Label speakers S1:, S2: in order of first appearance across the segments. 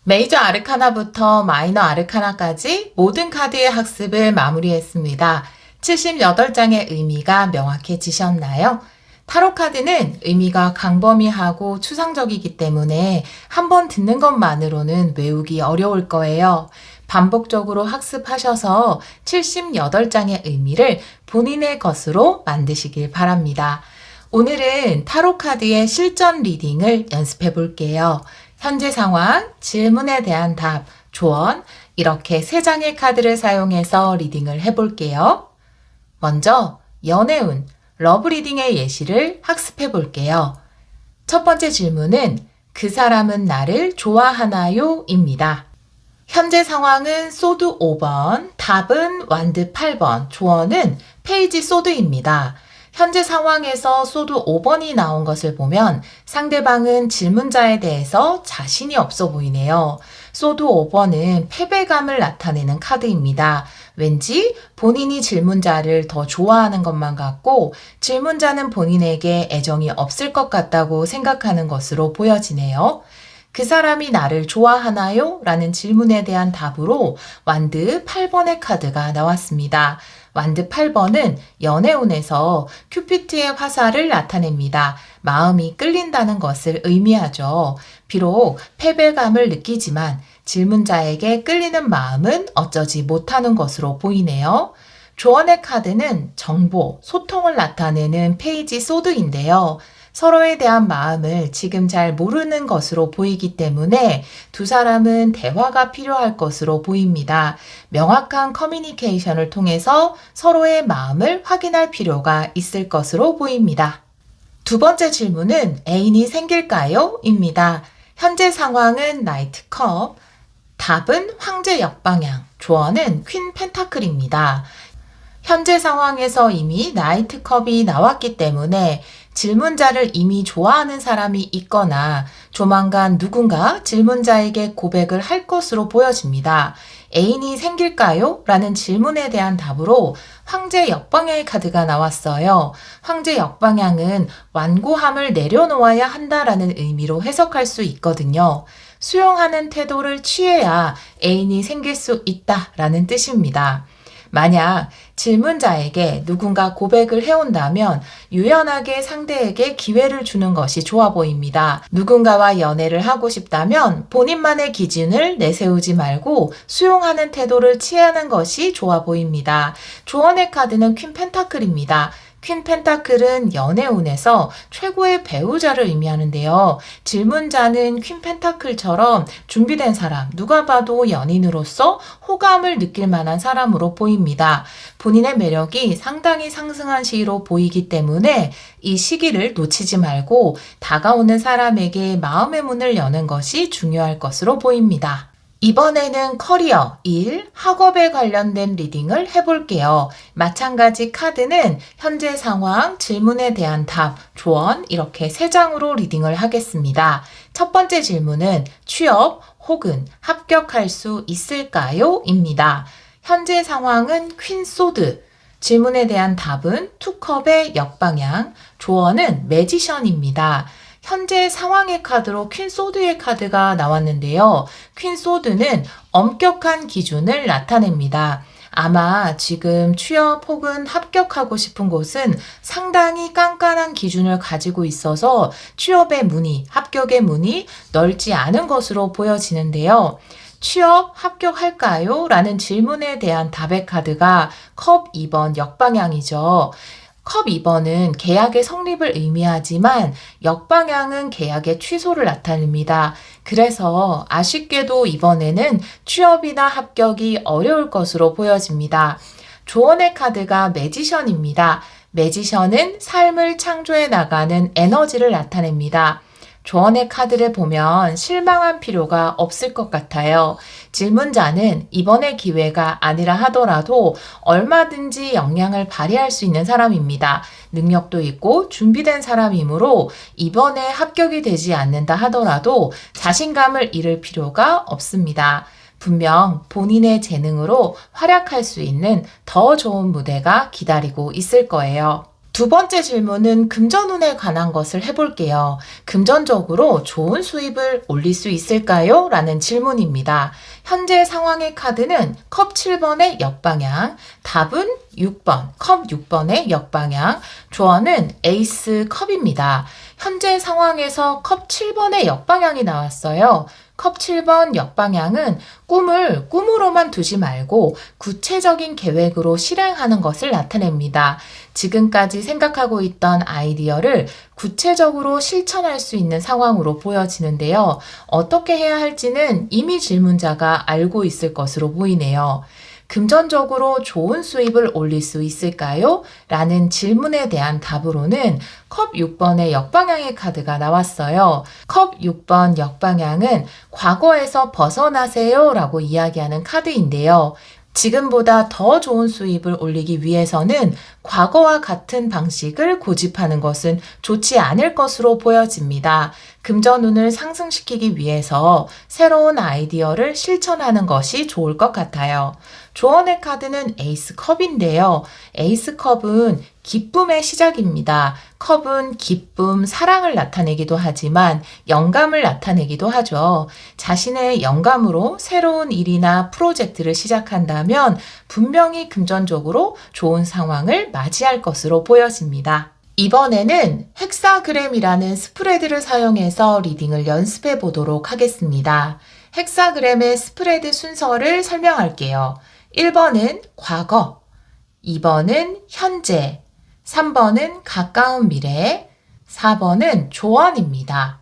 S1: 메이저 아르카나부터 마이너 아르카나까지 모든 카드의 학습을 마무리했습니다. 78장의 의미가 명확해지셨나요? 타로 카드는 의미가 광범위하고 추상적이기 때문에 한번 듣는 것만으로는 외우기 어려울 거예요. 반복적으로 학습하셔서 78장의 의미를 본인의 것으로 만드시길 바랍니다. 오늘은 타로 카드의 실전 리딩을 연습해 볼게요. 현재 상황, 질문에 대한 답, 조언, 이렇게 3장의 카드를 사용해서 리딩을 해볼게요. 먼저 연애운, 러브 리딩의 예시를 학습해 볼게요. 첫 번째 질문은 그 사람은 나를 좋아하나요? 입니다. 현재 상황은 소드 5번, 답은 완드 8번, 조언은 페이지 소드입니다. 현재 상황에서 소드 5번이 나온 것을 보면 상대방은 질문자에 대해서 자신이 없어 보이네요. 소드 5번은 패배감을 나타내는 카드입니다. 왠지 본인이 질문자를 더 좋아하는 것만 같고 질문자는 본인에게 애정이 없을 것 같다고 생각하는 것으로 보여지네요. 그 사람이 나를 좋아하나요? 라는 질문에 대한 답으로 완드 8번의 카드가 나왔습니다. 완드 8번은 연애운에서 큐피트의 화살을 나타냅니다. 마음이 끌린다는 것을 의미하죠. 비록 패배감을 느끼지만 질문자에게 끌리는 마음은 어쩌지 못하는 것으로 보이네요. 조언의 카드는 정보, 소통을 나타내는 페이지 소드인데요. 서로에 대한 마음을 지금 잘 모르는 것으로 보이기 때문에 두 사람은 대화가 필요할 것으로 보입니다. 명확한 커뮤니케이션을 통해서 서로의 마음을 확인할 필요가 있을 것으로 보입니다. 두 번째 질문은 애인이 생길까요? 입니다. 현재 상황은 나이트 컵, 답은 황제 역방향, 조언은 퀸 펜타클입니다. 현재 상황에서 이미 나이트 컵이 나왔기 때문에 질문자를 이미 좋아하는 사람이 있거나 조만간 누군가 질문자에게 고백을 할 것으로 보여집니다. 애인이 생길까요? 라는 질문에 대한 답으로 황제 역방향의 카드가 나왔어요. 황제 역방향은 완고함을 내려놓아야 한다라는 의미로 해석할 수 있거든요. 수용하는 태도를 취해야 애인이 생길 수 있다라는 뜻입니다. 만약 질문자에게 누군가 고백을 해온다면 유연하게 상대에게 기회를 주는 것이 좋아 보입니다. 누군가와 연애를 하고 싶다면 본인만의 기준을 내세우지 말고 수용하는 태도를 취하는 것이 좋아 보입니다. 조언의 카드는 퀸 펜타클입니다. 퀸 펜타클은 연애운에서 최고의 배우자를 의미하는데요. 질문자는 퀸 펜타클처럼 준비된 사람, 누가 봐도 연인으로서 호감을 느낄 만한 사람으로 보입니다. 본인의 매력이 상당히 상승한 시기로 보이기 때문에 이 시기를 놓치지 말고 다가오는 사람에게 마음의 문을 여는 것이 중요할 것으로 보입니다. 이번에는 커리어, 일, 학업에 관련된 리딩을 해볼게요. 마찬가지 카드는 현재 상황, 질문에 대한 답, 조언 이렇게 3장으로 리딩을 하겠습니다. 첫 번째 질문은 취업 혹은 합격할 수 있을까요? 입니다. 현재 상황은 퀸 소드, 질문에 대한 답은 투컵의 역방향, 조언은 매지션입니다. 현재 상황의 카드로 퀸 소드의 카드가 나왔는데요. 퀸 소드는 엄격한 기준을 나타냅니다. 아마 지금 취업 혹은 합격하고 싶은 곳은 상당히 깐깐한 기준을 가지고 있어서 취업의 문이, 합격의 문이 넓지 않은 것으로 보여지는데요. 취업 합격할까요? 라는 질문에 대한 답의 카드가 컵 2번 역방향이죠. 컵 2번은 계약의 성립을 의미하지만 역방향은 계약의 취소를 나타냅니다. 그래서 아쉽게도 이번에는 취업이나 합격이 어려울 것으로 보여집니다. 조언의 카드가 매지션입니다. 매지션은 삶을 창조해 나가는 에너지를 나타냅니다. 조언의 카드를 보면 실망한 필요가 없을 것 같아요. 질문자는 이번의 기회가 아니라 하더라도 얼마든지 역량을 발휘할 수 있는 사람입니다. 능력도 있고 준비된 사람이므로 이번에 합격이 되지 않는다 하더라도 자신감을 잃을 필요가 없습니다. 분명 본인의 재능으로 활약할 수 있는 더 좋은 무대가 기다리고 있을 거예요. 두 번째 질문은 금전운에 관한 것을 해볼게요. 금전적으로 좋은 수입을 올릴 수 있을까요? 라는 질문입니다. 현재 상황의 카드는 컵 7번의 역방향, 답은 6번, 컵 6번의 역방향, 조언은 에이스 컵입니다. 현재 상황에서 컵 7번의 역방향이 나왔어요. 컵 7번 역방향은 꿈을 꿈으로만 두지 말고 구체적인 계획으로 실행하는 것을 나타냅니다. 지금까지 생각하고 있던 아이디어를 구체적으로 실천할 수 있는 상황으로 보여지는데요. 어떻게 해야 할지는 이미 질문자가 알고 있을 것으로 보이네요. 금전적으로 좋은 수입을 올릴 수 있을까요? 라는 질문에 대한 답으로는 컵 6번의 역방향의 카드가 나왔어요. 컵 6번 역방향은 과거에서 벗어나세요 라고 이야기하는 카드인데요. 지금보다 더 좋은 수입을 올리기 위해서는 과거와 같은 방식을 고집하는 것은 좋지 않을 것으로 보여집니다. 금전운을 상승시키기 위해서 새로운 아이디어를 실천하는 것이 좋을 것 같아요. 조언의 카드는 에이스 컵인데요. 에이스 컵은 기쁨의 시작입니다. 컵은 기쁨, 사랑을 나타내기도 하지만 영감을 나타내기도 하죠. 자신의 영감으로 새로운 일이나 프로젝트를 시작한다면 분명히 금전적으로 좋은 상황을 맞이할 것으로 보여집니다. 이번에는 헥사그램이라는 스프레드를 사용해서 리딩을 연습해 보도록 하겠습니다. 헥사그램의 스프레드 순서를 설명할게요. 1번은 과거, 2번은 현재, 3번은 가까운 미래, 4번은 조언입니다.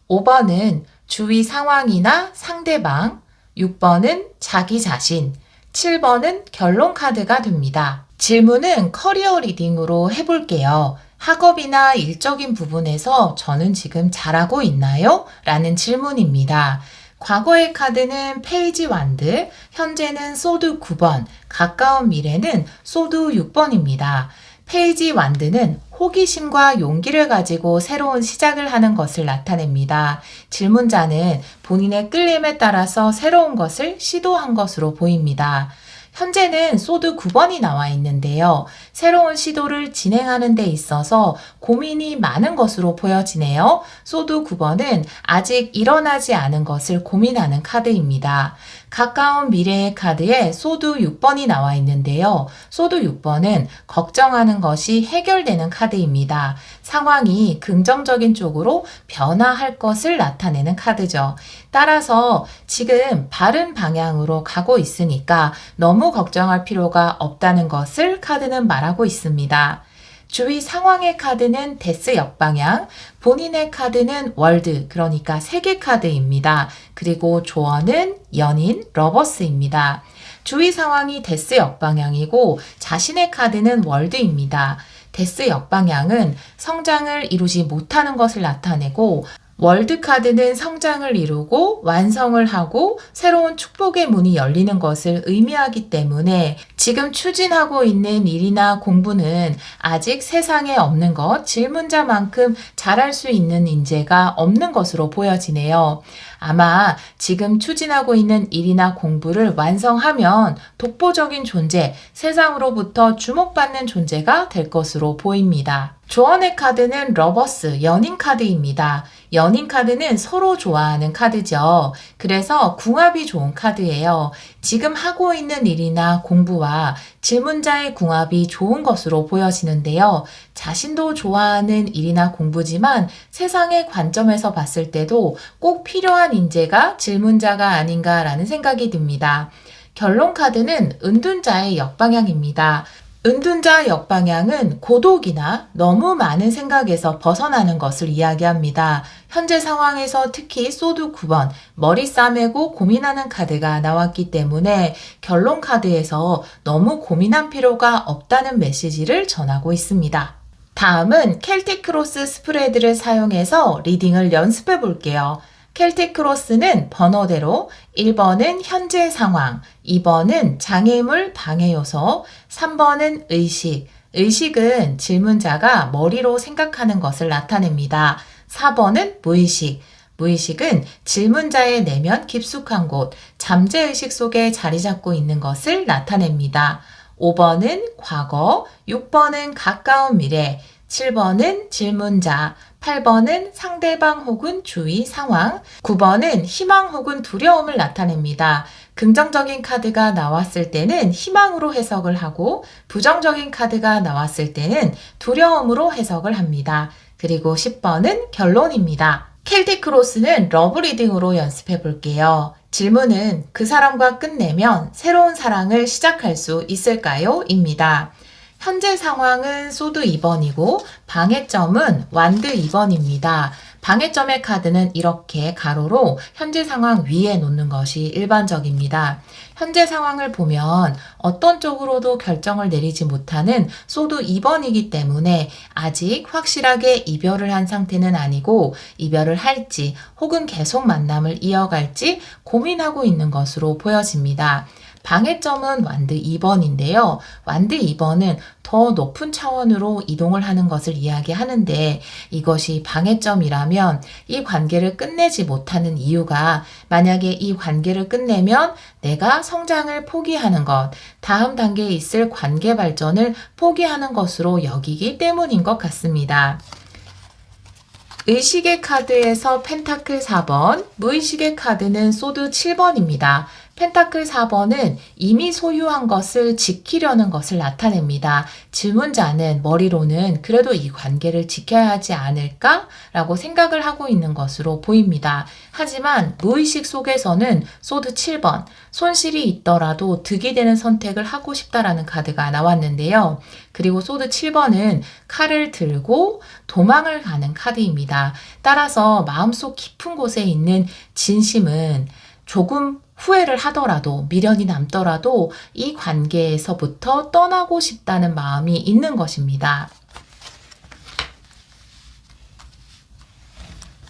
S1: 5번은 주위 상황이나 상대방, 6번은 자기 자신, 7번은 결론 카드가 됩니다. 질문은 커리어 리딩으로 해볼게요. 학업이나 일적인 부분에서 저는 지금 잘하고 있나요? 라는 질문입니다. 과거의 카드는 페이지 완드, 현재는 소드 9번, 가까운 미래는 소드 6번입니다. 페이지 완드는 호기심과 용기를 가지고 새로운 시작을 하는 것을 나타냅니다. 질문자는 본인의 끌림에 따라서 새로운 것을 시도한 것으로 보입니다. 현재는 소드 9번이 나와 있는데요. 새로운 시도를 진행하는 데 있어서 고민이 많은 것으로 보여지네요. 소드 9번은 아직 일어나지 않은 것을 고민하는 카드입니다. 가까운 미래의 카드에 소드 6번이 나와 있는데요. 소드 6번은 걱정하는 것이 해결되는 카드입니다. 상황이 긍정적인 쪽으로 변화할 것을 나타내는 카드죠. 따라서 지금 바른 방향으로 가고 있으니까 너무 걱정할 필요가 없다는 것을 카드는 말하고 있습니다. 주위 상황의 카드는 데스 역방향, 본인의 카드는 월드, 그러니까 세계 카드입니다. 그리고 조언은 연인, 러버스입니다. 주위 상황이 데스 역방향이고 자신의 카드는 월드입니다. 데스 역방향은 성장을 이루지 못하는 것을 나타내고 월드 카드는 성장을 이루고 완성을 하고 새로운 축복의 문이 열리는 것을 의미하기 때문에 지금 추진하고 있는 일이나 공부는 아직 세상에 없는 것, 질문자만큼 잘할 수 있는 인재가 없는 것으로 보여지네요. 아마 지금 추진하고 있는 일이나 공부를 완성하면 독보적인 존재, 세상으로부터 주목받는 존재가 될 것으로 보입니다. 조언의 카드는 러버스, 연인 카드입니다. 연인 카드는 서로 좋아하는 카드죠. 그래서 궁합이 좋은 카드예요. 지금 하고 있는 일이나 공부와 질문자의 궁합이 좋은 것으로 보여지는데요. 자신도 좋아하는 일이나 공부지만 세상의 관점에서 봤을 때도 꼭 필요한 인재가 질문자가 아닌가라는 생각이 듭니다. 결론 카드는 은둔자의 역방향입니다. 은둔자 역방향은 고독이나 너무 많은 생각에서 벗어나는 것을 이야기합니다. 현재 상황에서 특히 소드 9번, 머리 싸매고 고민하는 카드가 나왔기 때문에 결론 카드에서 너무 고민할 필요가 없다는 메시지를 전하고 있습니다. 다음은 켈틱 크로스 스프레드를 사용해서 리딩을 연습해 볼게요. 켈틱 크로스는 번호대로 1번은 현재 상황, 2번은 장애물 방해 요소, 3번은 의식. 의식은 질문자가 머리로 생각하는 것을 나타냅니다. 4번은 무의식. 무의식은 질문자의 내면 깊숙한 곳, 잠재의식 속에 자리 잡고 있는 것을 나타냅니다. 5번은 과거, 6번은 가까운 미래, 7번은 질문자, 8번은 상대방 혹은 주위 상황, 9번은 희망 혹은 두려움을 나타냅니다. 긍정적인 카드가 나왔을 때는 희망으로 해석을 하고 부정적인 카드가 나왔을 때는 두려움으로 해석을 합니다. 그리고 10번은 결론입니다. 켈틱 크로스는 러브 리딩으로 연습해 볼게요. 질문은 그 사람과 끝내면 새로운 사랑을 시작할 수 있을까요? 입니다. 현재 상황은 소드 2번이고 방해점은 완드 2번입니다. 방해점의 카드는 이렇게 가로로 현재 상황 위에 놓는 것이 일반적입니다. 현재 상황을 보면 어떤 쪽으로도 결정을 내리지 못하는 소드 2번이기 때문에 아직 확실하게 이별을 한 상태는 아니고 이별을 할지 혹은 계속 만남을 이어갈지 고민하고 있는 것으로 보여집니다. 방해점은 완드 2번인데요. 완드 2번은 더 높은 차원으로 이동을 하는 것을 이야기하는데 이것이 방해점이라면 이 관계를 끝내지 못하는 이유가 만약에 이 관계를 끝내면 내가 성장을 포기하는 것, 다음 단계에 있을 관계 발전을 포기하는 것으로 여기기 때문인 것 같습니다. 의식의 카드에서 펜타클 4번, 무의식의 카드는 소드 7번입니다. 펜타클 4번은 이미 소유한 것을 지키려는 것을 나타냅니다. 질문자는 머리로는 그래도 이 관계를 지켜야 하지 않을까? 라고 생각을 하고 있는 것으로 보입니다. 하지만 무의식 속에서는 소드 7번, 손실이 있더라도 득이 되는 선택을 하고 싶다라는 카드가 나왔는데요. 그리고 소드 7번은 칼을 들고 도망을 가는 카드입니다. 따라서 마음속 깊은 곳에 있는 진심은 조금 후회를 하더라도 미련이 남더라도 이 관계에서부터 떠나고 싶다는 마음이 있는 것입니다.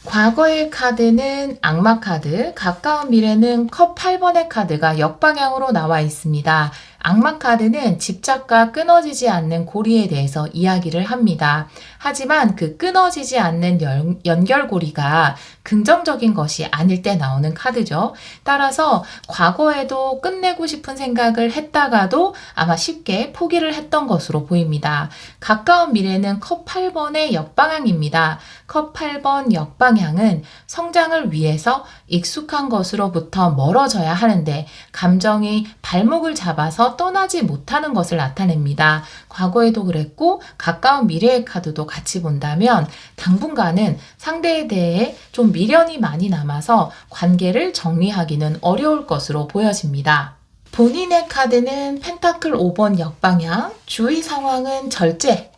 S1: 과거의 카드는 악마 카드, 가까운 미래는 컵 8번의 카드가 역방향으로 나와 있습니다. 악마 카드는 집착과 끊어지지 않는 고리에 대해서 이야기를 합니다. 하지만 그 끊어지지 않는 연결고리가 긍정적인 것이 아닐 때 나오는 카드죠. 따라서 과거에도 끝내고 싶은 생각을 했다가도 아마 쉽게 포기를 했던 것으로 보입니다. 가까운 미래는 컵 8번의 역방향입니다. 컵 8번 역방향은 성장을 위해서 익숙한 것으로부터 멀어져야 하는데 감정이 발목을 잡아서 떠나지 못하는 것을 나타냅니다. 과거에도 그랬고 가까운 미래의 카드도 같이 본다면 당분간은 상대에 대해 좀 미련이 많이 남아서 관계를 정리하기는 어려울 것으로 보여집니다. 본인의 카드는 펜타클 5번 역방향, 주의 상황은 절제,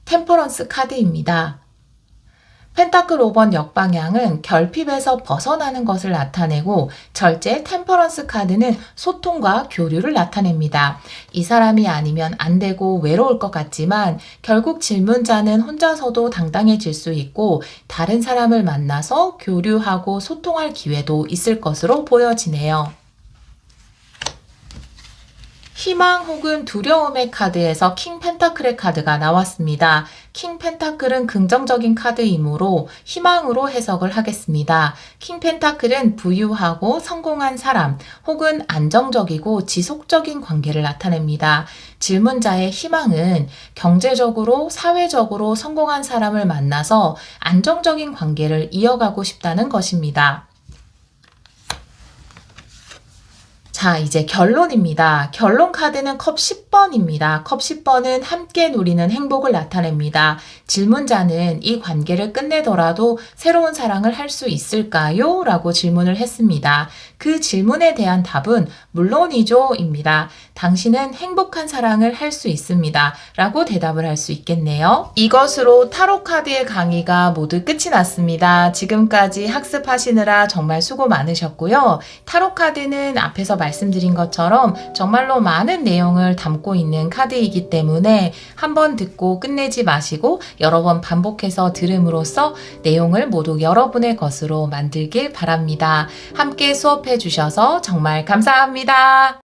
S1: 템퍼런스 카드입니다. 펜타클 5번 역방향은 결핍에서 벗어나는 것을 나타내고 절제 템퍼런스 카드는 소통과 교류를 나타냅니다. 이 사람이 아니면 안 되고 외로울 것 같지만 결국 질문자는 혼자서도 당당해질 수 있고 다른 사람을 만나서 교류하고 소통할 기회도 있을 것으로 보여지네요. 희망 혹은 두려움의 카드에서 킹 펜타클의 카드가 나왔습니다. 킹 펜타클은 긍정적인 카드이므로 희망으로 해석을 하겠습니다. 킹 펜타클은 부유하고 성공한 사람 혹은 안정적이고 지속적인 관계를 나타냅니다. 질문자의 희망은 경제적으로 사회적으로 성공한 사람을 만나서 안정적인 관계를 이어가고 싶다는 것입니다. 자, 이제 결론입니다. 결론 카드는 컵 10번입니다. 컵 10번은 함께 누리는 행복을 나타냅니다. 질문자는 이 관계를 끝내더라도 새로운 사랑을 할 수 있을까요? 라고 질문을 했습니다. 그 질문에 대한 답은 물론이죠 입니다. 당신은 행복한 사랑을 할 수 있습니다. 라고 대답을 할 수 있겠네요. 이것으로 타로 카드의 강의가 모두 끝이 났습니다. 지금까지 학습하시느라 정말 수고 많으셨고요. 타로 카드는 앞에서 말씀드린 것처럼 정말로 많은 내용을 담고 있는 카드이기 때문에 한번 듣고 끝내지 마시고 여러 번 반복해서 들음으로써 내용을 모두 여러분의 것으로 만들길 바랍니다. 함께 수업해 주셔서 정말 감사합니다.